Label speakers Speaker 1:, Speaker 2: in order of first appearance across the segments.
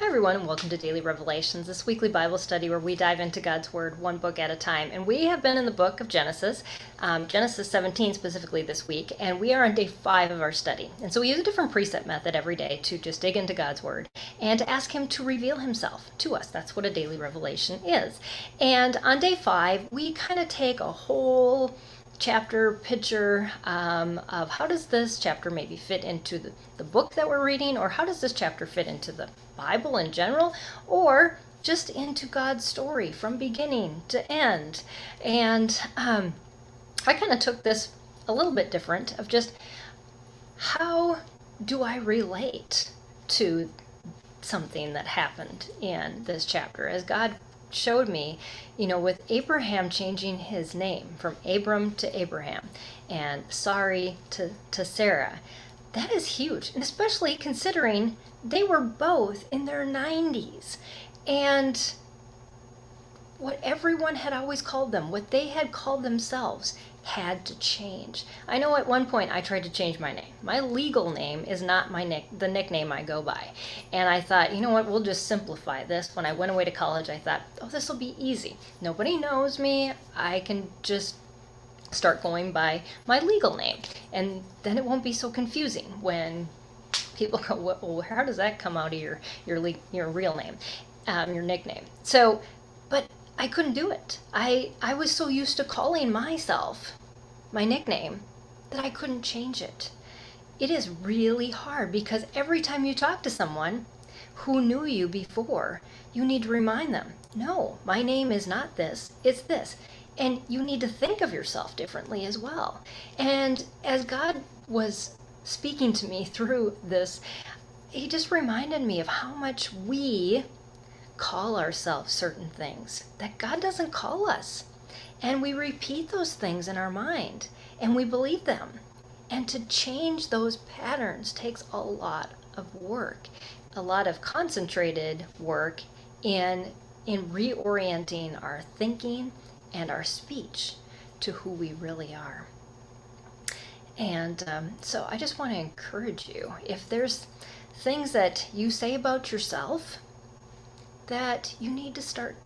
Speaker 1: Hi everyone, and welcome to Daily Revelations, this weekly Bible study where we dive into God's Word one book at a time. And we have been in the book of Genesis, Genesis 17 specifically this week, and we are on day 5 of our study. And so we use a different precept method every day to just dig into God's Word and to ask Him to reveal Himself to us. That's what a daily revelation is. And on day 5, we kind of take a whole chapter picture of how does this chapter maybe fit into the book that we're reading, or how does this chapter fit into the Bible in general, or just into God's story from beginning to end. And I kind of took this a little bit different of just how do I relate to something that happened in this chapter as God showed me, with Abraham changing his name from Abram to Abraham and Sarai to Sarah. That is huge, and especially considering they were both in their 90s. And what everyone had always called them, what they had called themselves, had to change. I know at one point I tried to change my name. My legal name is not the nickname I go by. And I thought, you know what, we'll just simplify this. When I went away to college, I thought, this will be easy. Nobody knows me. I can just start going by my legal name. And then it won't be so confusing when people go, well, how does that come out of your real name, your nickname? So, but I couldn't do it. I was so used to calling myself my nickname that I couldn't change it. It is really hard because every time you talk to someone who knew you before, you need to remind them, no, my name is not this, it's this. And you need to think of yourself differently as well. And as God was speaking to me through this, He just reminded me of how much we call ourselves certain things that God doesn't call us. And we repeat those things in our mind and we believe them. And to change those patterns takes a lot of work, a lot of concentrated work in reorienting our thinking and our speech to who we really are. And so I just want to encourage you, if there's things that you say about yourself that you need to start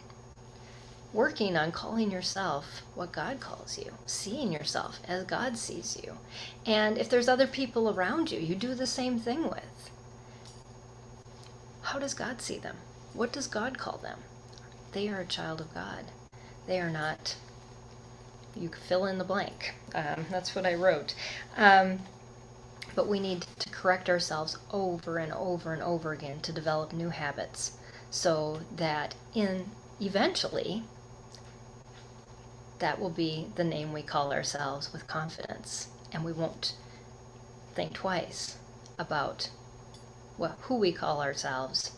Speaker 1: working on calling yourself what God calls you, seeing yourself as God sees you. And if there's other people around you, you do the same thing with. How does God see them? What does God call them? They are a child of God. They are not, you can fill in the blank. That's what I wrote. But we need to correct ourselves over and over and over again to develop new habits, so that eventually that will be the name we call ourselves with confidence, and we won't think twice about who we call ourselves.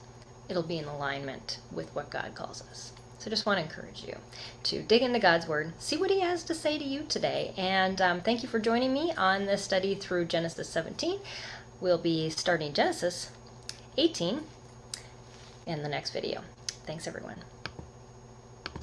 Speaker 1: It'll be in alignment with what God calls us. So just want to encourage you to dig into God's Word, see what He has to say to you today. And thank you for joining me on this study through Genesis 17. We'll be starting Genesis 18 in the next video. Thanks, everyone.